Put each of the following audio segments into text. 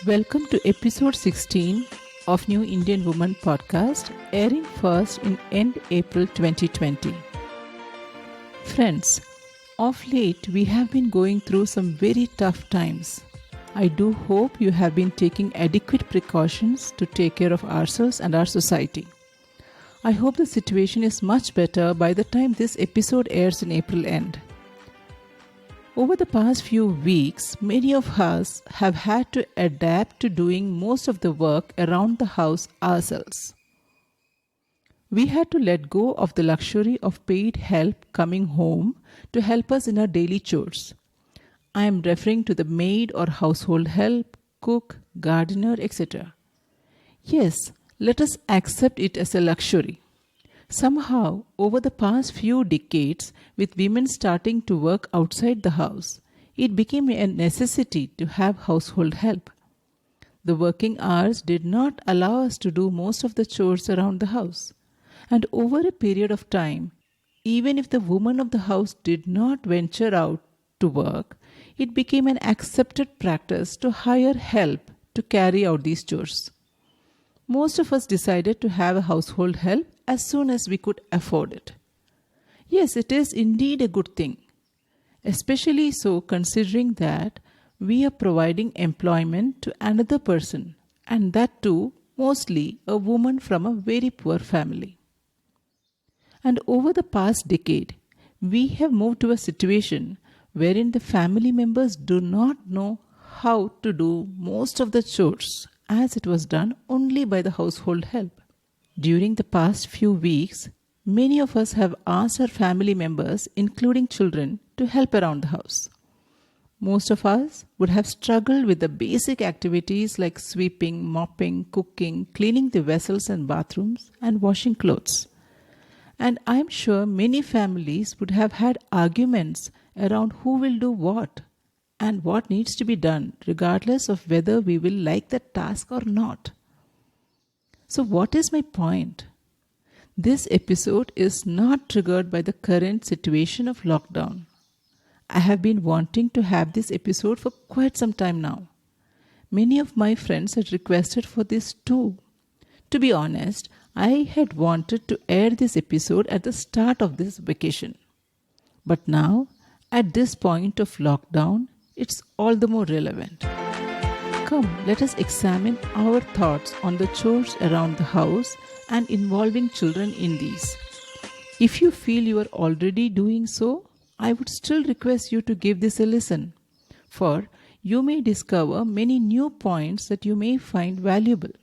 Welcome to episode 16 of New Indian Woman podcast, airing first in end April 2020. Friends, of late we have been going through some very tough times. I do hope you have been taking adequate precautions to take care of ourselves and our society. I hope the situation is much better by the time this episode airs in April end. Over the past few weeks, many of us have had to adapt to doing most of the work around the house ourselves. We had to let go of the luxury of paid help coming home to help us in our daily chores. I am referring to the maid or household help, cook, gardener, etc. Yes, let us accept it as a luxury. Somehow, over the past few decades, with women starting to work outside the house, it became a necessity to have household help. The working hours did not allow us to do most of the chores around the house. And over a period of time, even if the woman of the house did not venture out to work, it became an accepted practice to hire help to carry out these chores. Most of us decided to have a household help as soon as we could afford it. Yes, it is indeed a good thing, especially so considering that we are providing employment to another person, and that too mostly a woman from a very poor family. And over the past decade, we have moved to a situation wherein the family members do not know how to do most of the chores as it was done only by the household help. During the past few weeks, many of us have asked our family members, including children, to help around the house. Most of us would have struggled with the basic activities like sweeping, mopping, cooking, cleaning the vessels and bathrooms, and washing clothes. And I am sure many families would have had arguments around who will do what and what needs to be done, regardless of whether we will like that task or not. So, what is my point? This episode is not triggered by the current situation of lockdown. I have been wanting to have this episode for quite some time now. Many of my friends had requested for this too. To be honest, I had wanted to air this episode at the start of this vacation. But now, at this point of lockdown, it's all the more relevant. Come, let us examine our thoughts on the chores around the house and involving children in these. If you feel you are already doing so, I would still request you to give this a listen, for you may discover many new points that you may find valuable.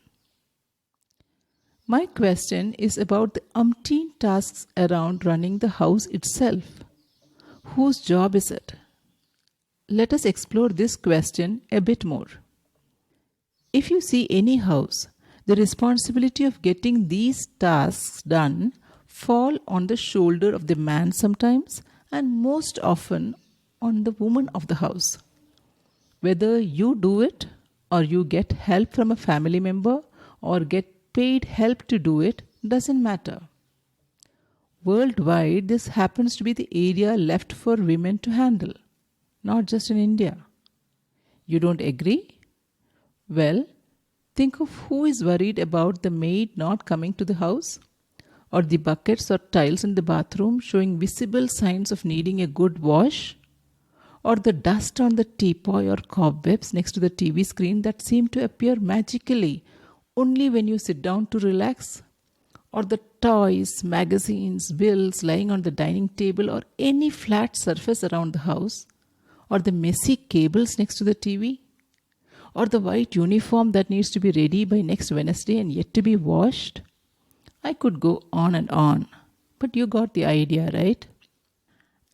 My question is about the umpteen tasks around running the house itself. Whose job is it? Let us explore this question a bit more. If you see any house, the responsibility of getting these tasks done fall on the shoulder of the man sometimes and most often on the woman of the house. Whether you do it or you get help from a family member or get paid help to do it doesn't matter. Worldwide, this happens to be the area left for women to handle, not just in India. You don't agree? Well, think of who is worried about the maid not coming to the house, or the buckets or tiles in the bathroom showing visible signs of needing a good wash, or the dust on the teapot or cobwebs next to the TV screen that seem to appear magically only when you sit down to relax, or the toys, magazines, bills lying on the dining table or any flat surface around the house, or the messy cables next to the TV, or the white uniform that needs to be ready by next Wednesday and yet to be washed. I could go on, but you got the idea, right?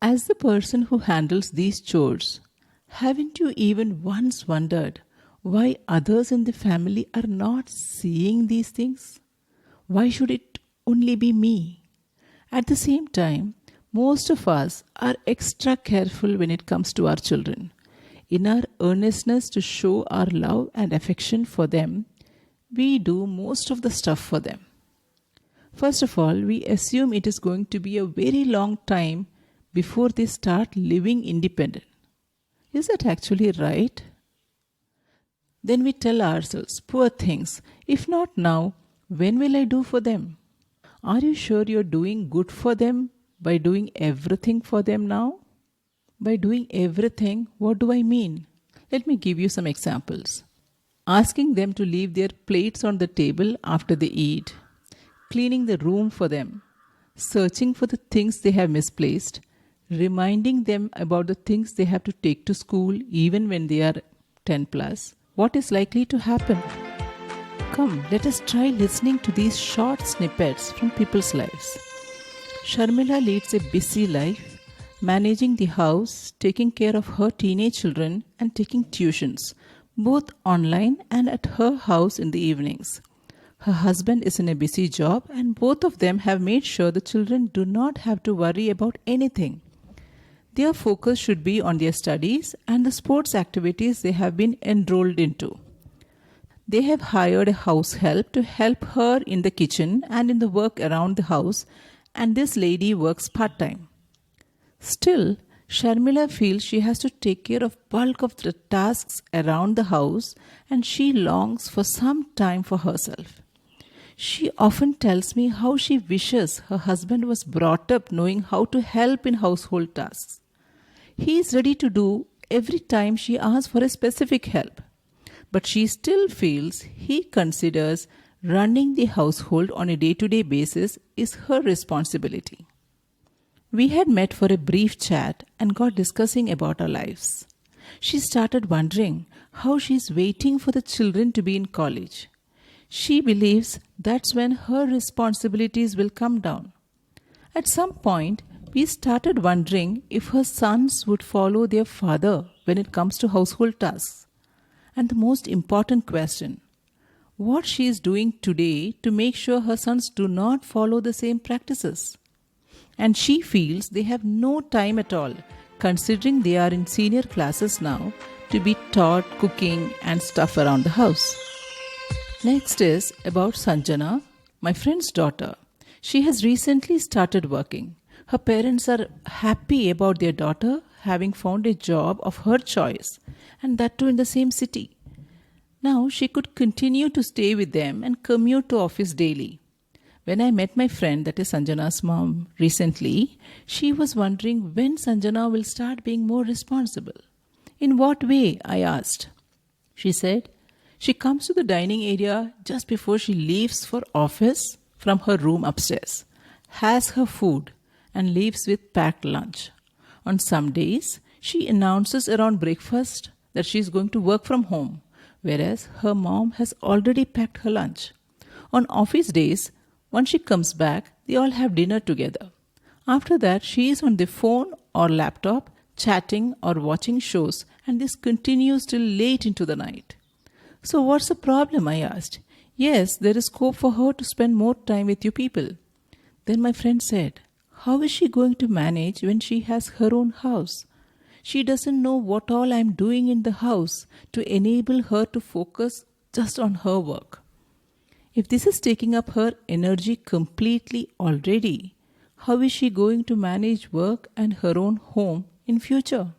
As the person who handles these chores, haven't you even once wondered why others in the family are not seeing these things? Why should it only be me? At the same time, most of us are extra careful when it comes to our children. In our earnestness to show our love and affection for them, we do most of the stuff for them. First of all, we assume it is going to be a very long time before they start living independent. Is that actually right? Then we tell ourselves, poor things, if not now, when will I do for them? Are you sure you're doing good for them by doing everything for them now? By doing everything, what do I mean? Let me give you some examples. Asking them to leave their plates on the table after they eat, cleaning the room for them, searching for the things they have misplaced, reminding them about the things they have to take to school even when they are 10 plus. What is likely to happen? Come, let us try listening to these short snippets from people's lives. Sharmila leads a busy life, managing the house, taking care of her teenage children, and taking tuitions, both online and at her house in the evenings. Her husband is in a busy job, and both of them have made sure the children do not have to worry about anything. Their focus should be on their studies and the sports activities they have been enrolled into. They have hired a house help to help her in the kitchen and in the work around the house, and this lady works part-time. Still, Sharmila feels she has to take care of bulk of the tasks around the house, and she longs for some time for herself. She often tells me how she wishes her husband was brought up knowing how to help in household tasks. He is ready to do every time she asks for a specific help, but she still feels he considers running the household on a day-to-day basis is her responsibility. We had met for a brief chat and got discussing about our lives. She started wondering how she is waiting for the children to be in college. She believes that's when her responsibilities will come down. At some point, we started wondering if her sons would follow their father when it comes to household tasks. And the most important question, what she is doing today to make sure her sons do not follow the same practices. And she feels they have no time at all, considering they are in senior classes now, to be taught cooking and stuff around the house. Next is about Sanjana, my friend's daughter. She has recently started working. Her parents are happy about their daughter having found a job of her choice, and that too in the same city. Now she could continue to stay with them and commute to office daily. When I met my friend, that is Sanjana's mom, recently, she was wondering when Sanjana will start being more responsible. In what way? I asked. She said she comes to the dining area just before she leaves for office from her room upstairs, has her food, and leaves with packed lunch. On some days, she announces around breakfast that she is going to work from home, whereas her mom has already packed her lunch. On office days, once she comes back, they all have dinner together. After that, she is on the phone or laptop, chatting or watching shows, and this continues till late into the night. So what's the problem? I asked. Yes, there is scope for her to spend more time with you people. Then my friend said, how is she going to manage when she has her own house? She doesn't know what all I'm doing in the house to enable her to focus just on her work. If this is taking up her energy completely already, how is she going to manage work and her own home in future?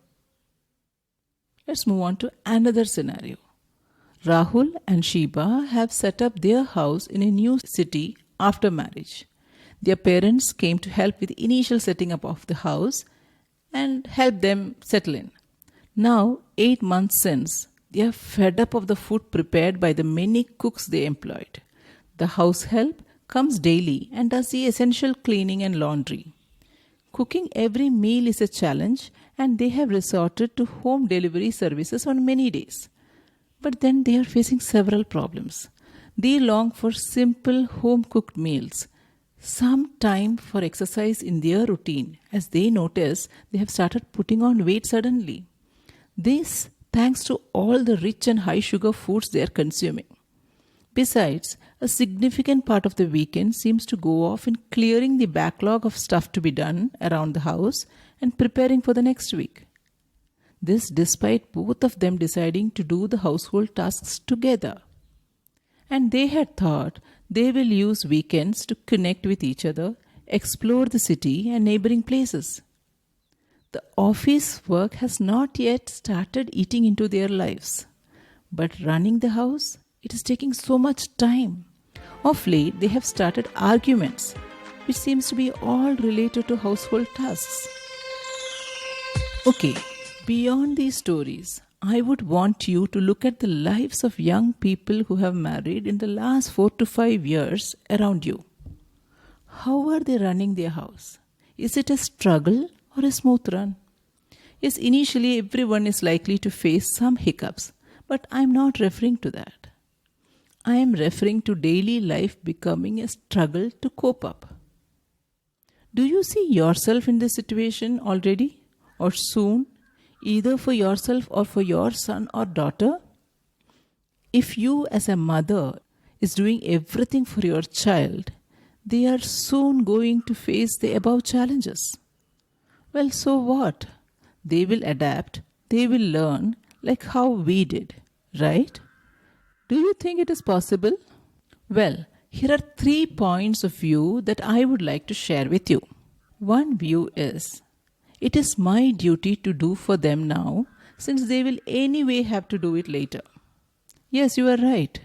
Let's move on to another scenario. Rahul and Sheba have set up their house in a new city after marriage. Their parents came to help with the initial setting up of the house and help them settle in. Now, 8 months since, they are fed up of the food prepared by the many cooks they employed. The house help comes daily and does the essential cleaning and laundry. Cooking every meal is a challenge, and they have resorted to home delivery services on many days. But then they are facing several problems. They long for simple home-cooked meals, some time for exercise in their routine, as they notice they have started putting on weight suddenly. This thanks to all the rich and high sugar foods they are consuming. Besides, a significant part of the weekend seems to go off in clearing the backlog of stuff to be done around the house and preparing for the next week. This despite both of them deciding to do the household tasks together. And they had thought they will use weekends to connect with each other, explore the city and neighboring places. The office work has not yet started eating into their lives. But running the house, it is taking so much time. Of late, they have started arguments, which seems to be all related to household tasks. Okay, beyond these stories, I would want you to look at the lives of young people who have married in the last 4 to 5 years around you. How are they running their house? Is it a struggle or a smooth run? Yes, initially everyone is likely to face some hiccups, but I am not referring to that. I am referring to daily life becoming a struggle to cope up. Do you see yourself in this situation already or soon, either for yourself or for your son or daughter? If you, as a mother, is doing everything for your child, they are soon going to face the above challenges. Well, so what? They will adapt, they will learn like how we did, right? Do you think it is possible? Well, here are 3 points of view that I would like to share with you. One view is, it is my duty to do for them now since they will anyway have to do it later. Yes, you are right.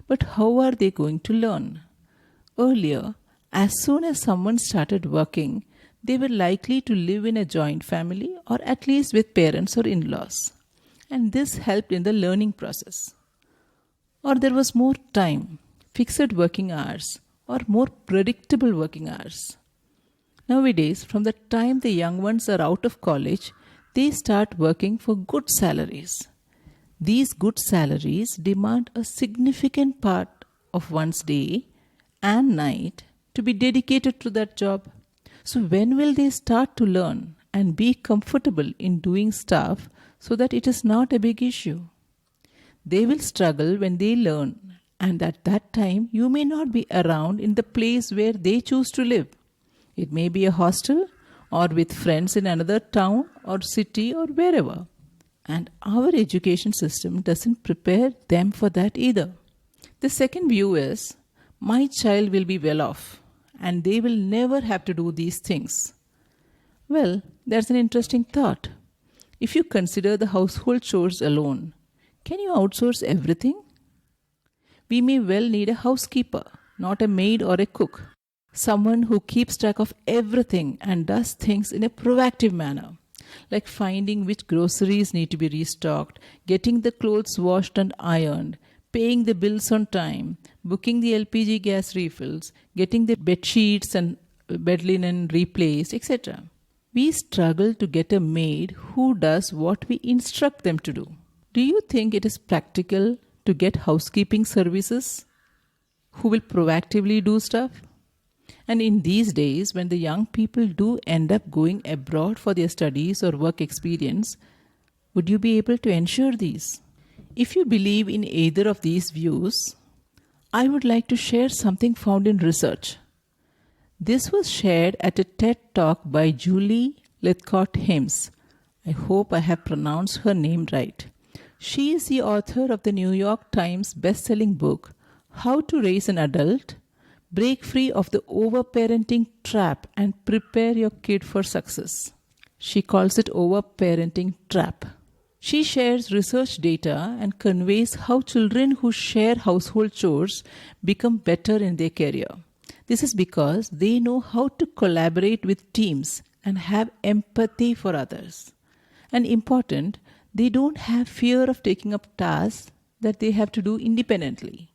But how are they going to learn? Earlier, as soon as someone started working, they were likely to live in a joint family or at least with parents or in-laws. And this helped in the learning process. Or there was more time, fixed working hours, or more predictable working hours. Nowadays, from the time the young ones are out of college, they start working for good salaries. These good salaries demand a significant part of one's day and night to be dedicated to that job. So, when will they start to learn and be comfortable in doing stuff so that it is not a big issue? They will struggle when they learn, and at that time, you may not be around in the place where they choose to live. It may be a hostel or with friends in another town or city or wherever. And our education system doesn't prepare them for that either. The second view is, my child will be well off and they will never have to do these things. Well, that's an interesting thought. If you consider the household chores alone, can you outsource everything? We may well need a housekeeper, not a maid or a cook. Someone who keeps track of everything and does things in a proactive manner, like finding which groceries need to be restocked, getting the clothes washed and ironed, paying the bills on time, booking the LPG gas refills, getting the bed sheets and bed linen replaced, etc. We struggle to get a maid who does what we instruct them to do. Do you think it is practical to get housekeeping services who will proactively do stuff? And in these days, when the young people do end up going abroad for their studies or work experience, would you be able to ensure these? If you believe in either of these views, I would like to share something found in research. This was shared at a TED Talk by Julie Lythcott-Haims. I hope I have pronounced her name right. She is the author of the New York Times best-selling book, How to Raise an Adult, Break Free of the Overparenting Trap and Prepare Your Kid for Success. She calls it Overparenting Trap. She shares research data and conveys how children who share household chores become better in their career. This is because they know how to collaborate with teams and have empathy for others. And important, they don't have fear of taking up tasks that they have to do independently.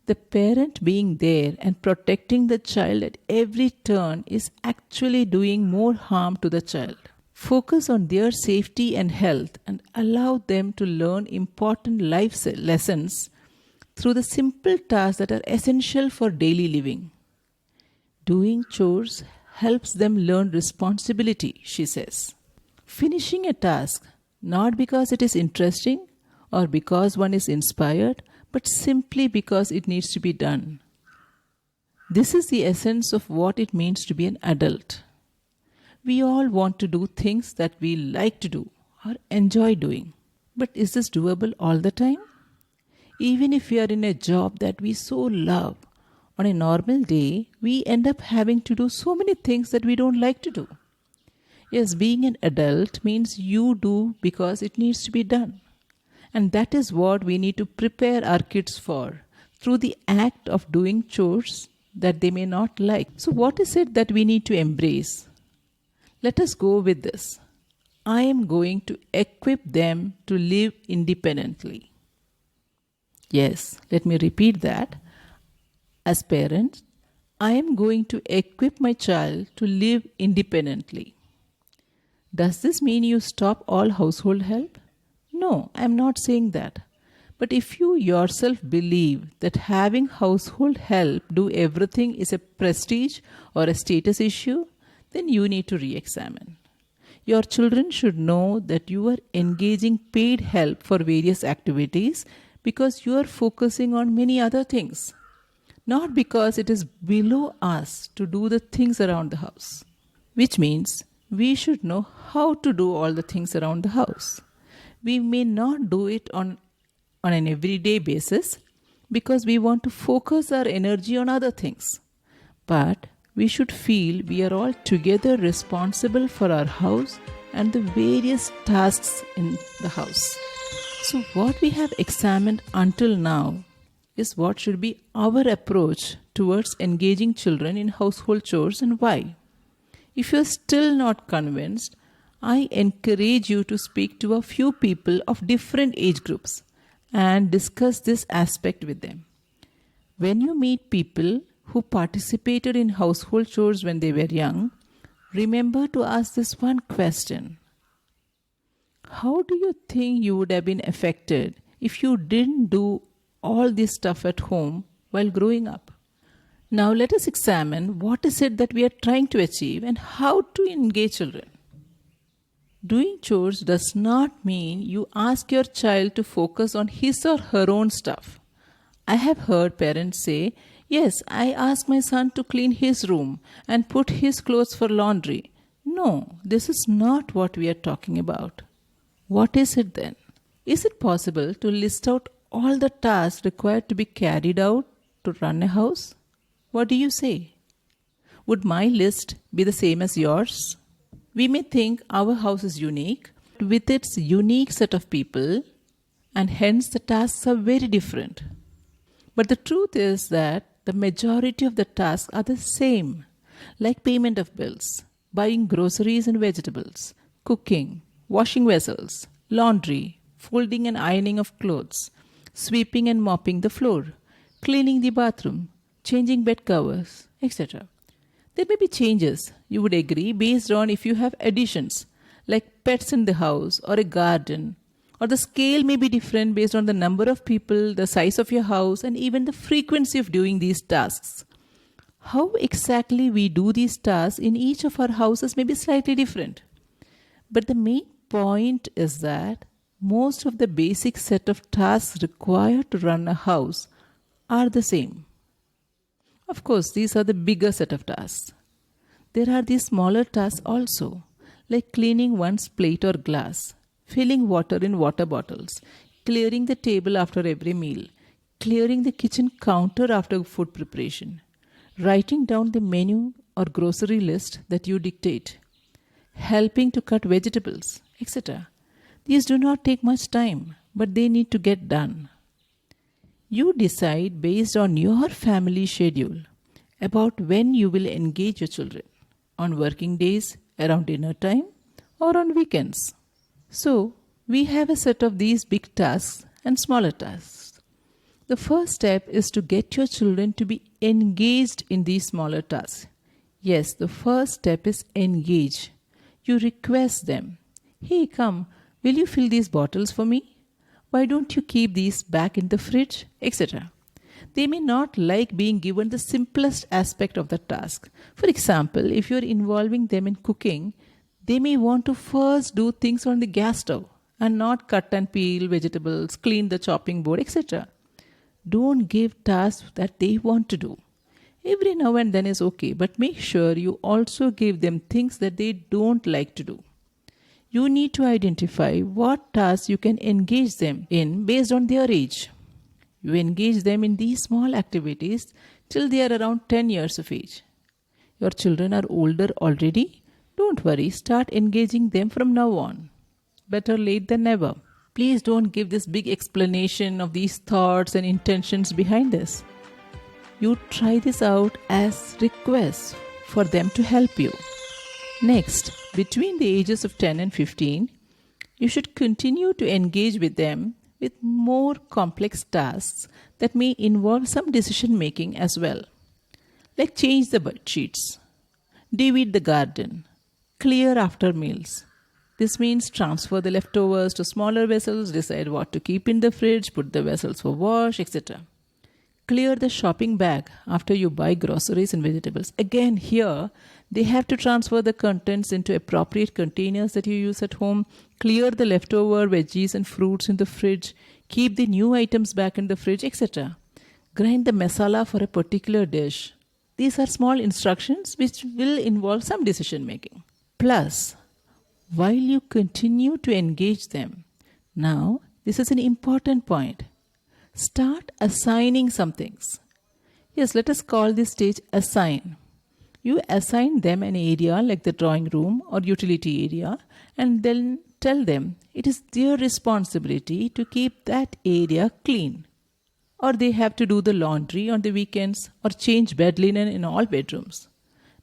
The parent being there and protecting the child at every turn is actually doing more harm to the child. Focus on their safety and health and allow them to learn important life lessons through the simple tasks that are essential for daily living. Doing chores helps them learn responsibility, she says. Finishing a task, not because it is interesting or because one is inspired, but simply because it needs to be done. This is the essence of what it means to be an adult. We all want to do things that we like to do or enjoy doing. But is this doable all the time? Even if we are in a job that we so love, on a normal day, we end up having to do so many things that we don't like to do. Yes, being an adult means you do because it needs to be done. And that is what we need to prepare our kids for through the act of doing chores that they may not like. So, what is it that we need to embrace? Let us go with this. I am going to equip them to live independently. Yes, let me repeat that. As parents, I am going to equip my child to live independently. Does this mean you stop all household help? No, I am not saying that. But if you yourself believe that having household help do everything is a prestige or a status issue, then you need to re examine. Your children should know that you are engaging paid help for various activities because you are focusing on many other things, not because it is below us to do the things around the house, which means we should know how to do all the things around the house. We may not do it on an everyday basis because we want to focus our energy on other things. But we should feel we are all together responsible for our house and the various tasks in the house. So, what we have examined until now is what should be our approach towards engaging children in household chores and why. If you are still not convinced, I encourage you to speak to a few people of different age groups and discuss this aspect with them. When you meet people who participated in household chores when they were young, remember to ask this one question. How do you think you would have been affected if you didn't do all this stuff at home while growing up? Now let us examine what is it that we are trying to achieve and how to engage children. Doing chores does not mean you ask your child to focus on his or her own stuff. I have heard parents say, yes, I ask my son to clean his room and put his clothes for laundry. No, this is not what we are talking about. What is it then? Is it possible to list out all the tasks required to be carried out to run a house? What do you say? Would my list be the same as yours? We may think our house is unique with its unique set of people, and hence the tasks are very different. But the truth is that the majority of the tasks are the same, like payment of bills, buying groceries and vegetables, cooking, washing vessels, laundry, folding and ironing of clothes, sweeping and mopping the floor, cleaning the bathroom, changing bed covers, etc. There may be changes, you would agree, based on if you have additions, like pets in the house or a garden, or the scale may be different based on the number of people, the size of your house, and even the frequency of doing these tasks. How exactly we do these tasks in each of our houses may be slightly different. But the main point is that most of the basic set of tasks required to run a house are the same. Of course, these are the bigger set of tasks. There are these smaller tasks also, like cleaning one's plate or glass, filling water in water bottles, clearing the table after every meal, clearing the kitchen counter after food preparation, writing down the menu or grocery list that you dictate, helping to cut vegetables, etc. These do not take much time, but they need to get done. You decide based on your family schedule about when you will engage your children, on working days, around dinner time, or on weekends. So, we have a set of these big tasks and smaller tasks. The first step is to get your children to be engaged in these smaller tasks. Yes, the first step is engage. You request them, hey, come, will you fill these bottles for me? Why don't you keep these back in the fridge, etc. They may not like being given the simplest aspect of the task. For example, if you are involving them in cooking, they may want to first do things on the gas stove and not cut and peel vegetables, clean the chopping board, etc. Don't give tasks that they want to do. Every now and then is okay, but make sure you also give them things that they don't like to do. You need to identify what tasks you can engage them in based on their age. You engage them in these small activities till they are around 10 years of age. Your children are older already? Don't worry, start engaging them from now on. Better late than never. Please don't give this big explanation of these thoughts and intentions behind this. You try this out as requests for them to help you. Next, between the ages of 10 and 15, you should continue to engage with them with more complex tasks that may involve some decision making as well, like change the bed sheets, deweed the garden, clear after meals. This means transfer the leftovers to smaller vessels, decide what to keep in the fridge, put the vessels for wash, etc. Clear the shopping bag after you buy groceries and vegetables. Again, here, they have to transfer the contents into appropriate containers that you use at home. Clear the leftover veggies and fruits in the fridge. Keep the new items back in the fridge, etc. Grind the masala for a particular dish. These are small instructions which will involve some decision making. Plus, while you continue to engage them, now this is an important point. Start assigning some things. Yes, let us call this stage assign. You assign them an area like the drawing room or utility area and then tell them it is their responsibility to keep that area clean. Or they have to do the laundry on the weekends or change bed linen in all bedrooms.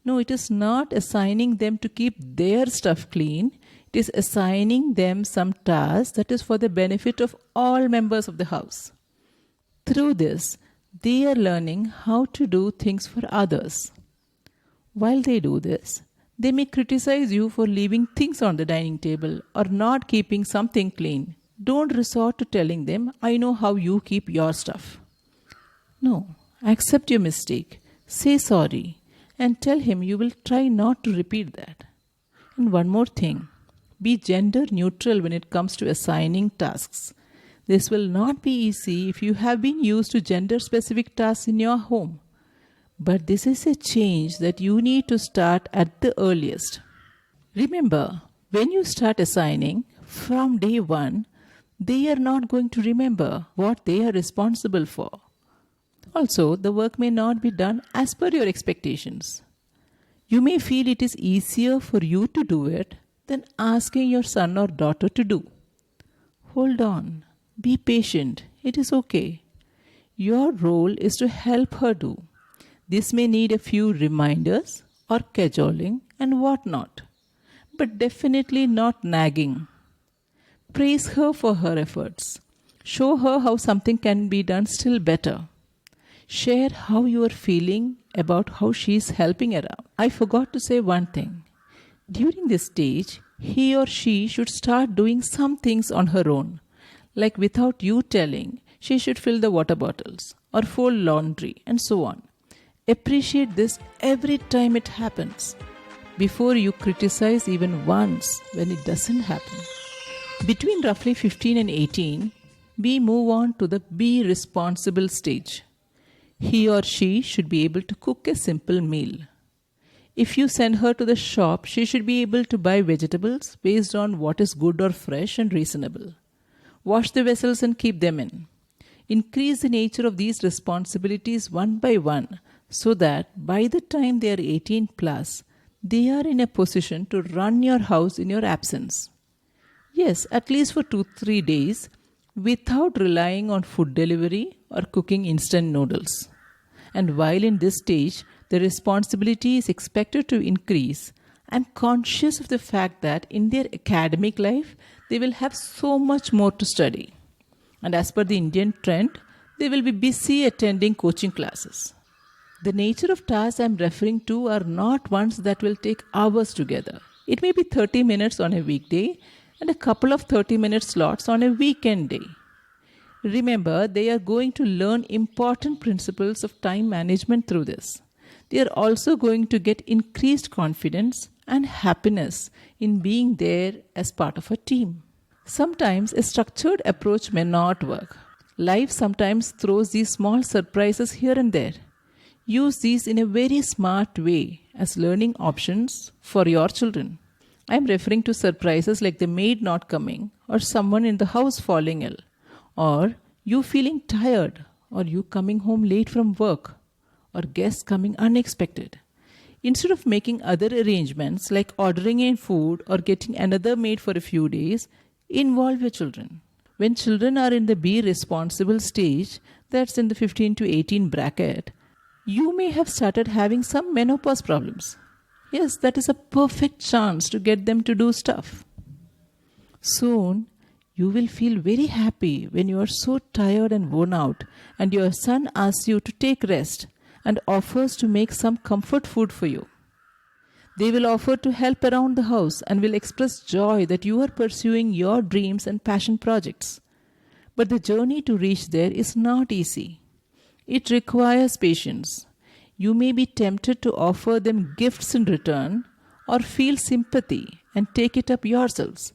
No, it is not assigning them to keep their stuff clean. It is assigning them some task that is for the benefit of all members of the house. Through this, they are learning how to do things for others. While they do this, they may criticize you for leaving things on the dining table or not keeping something clean. Don't resort to telling them, I know how you keep your stuff. No, accept your mistake, say sorry, and tell him you will try not to repeat that. And one more thing, be gender neutral when it comes to assigning tasks. This will not be easy if you have been used to gender specific tasks in your home. But this is a change that you need to start at the earliest. Remember, when you start assigning, from day one, they are not going to remember what they are responsible for. Also, the work may not be done as per your expectations. You may feel it is easier for you to do it than asking your son or daughter to do. Hold on, be patient, it is okay. Your role is to help her do. This may need a few reminders or cajoling and whatnot, but definitely not nagging. Praise her for her efforts. Show her how something can be done still better. Share how you are feeling about how she is helping around. I forgot to say one thing. During this stage, he or she should start doing some things on her own. Like without you telling, she should fill the water bottles or fold laundry and so on. Appreciate this every time it happens, before you criticize even once when it doesn't happen. Between roughly 15 and 18, we move on to the be responsible stage. He or she should be able to cook a simple meal. If you send her to the shop, she should be able to buy vegetables based on what is good or fresh and reasonable. Wash the vessels and keep them in. Increase the nature of these responsibilities one by one so that by the time they are 18 plus, they are in a position to run your house in your absence. Yes, at least for 2-3 days without relying on food delivery or cooking instant noodles. And while in this stage, the responsibility is expected to increase, I'm conscious of the fact that in their academic life, they will have so much more to study. And as per the Indian trend, they will be busy attending coaching classes. The nature of tasks I'm referring to are not ones that will take hours together. It may be 30 minutes on a weekday and a couple of 30-minute slots on a weekend day. Remember, they are going to learn important principles of time management through this. They are also going to get increased confidence and happiness in being there as part of a team. Sometimes a structured approach may not work. Life sometimes throws these small surprises here and there. Use these in a very smart way as learning options for your children. I am referring to surprises like the maid not coming, or someone in the house falling ill, or you feeling tired, or you coming home late from work, or guests coming unexpected. Instead of making other arrangements like ordering in food or getting another maid for a few days, involve your children. When children are in the be responsible stage, that's in the 15 to 18 bracket, you may have started having some menopause problems. Yes, that is a perfect chance to get them to do stuff. Soon, you will feel very happy when you are so tired and worn out and your son asks you to take rest and offers to make some comfort food for you. They will offer to help around the house and will express joy that you are pursuing your dreams and passion projects. But the journey to reach there is not easy. It requires patience. You may be tempted to offer them gifts in return or feel sympathy and take it up yourselves.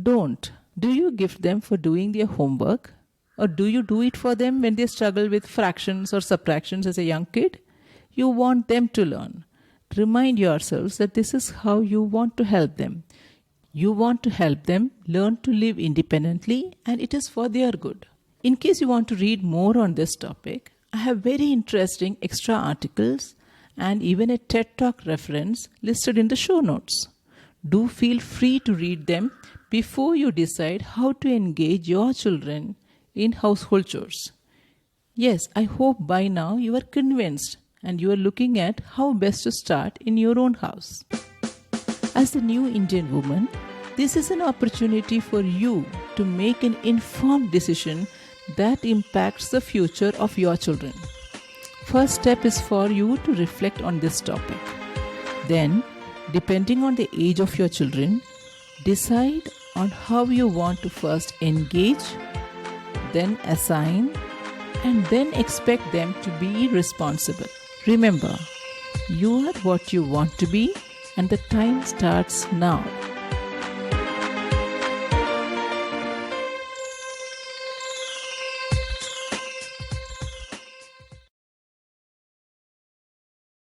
Don't. Do you gift them for doing their homework? Or do you do it for them when they struggle with fractions or subtractions as a young kid? You want them to learn. Remind yourselves that this is how you want to help them. You want to help them learn to live independently, and it is for their good. In case you want to read more on this topic, I have very interesting extra articles and even a TED Talk reference listed in the show notes. Do feel free to read them before you decide how to engage your children in household chores. Yes, I hope by now you are convinced and you are looking at how best to start in your own house. As a new Indian woman, this is an opportunity for you to make an informed decision that impacts the future of your children. First step is for you to reflect on this topic. Then, depending on the age of your children, decide on how you want to first engage, then assign, and then expect them to be responsible. Remember, you are what you want to be, and the time starts now.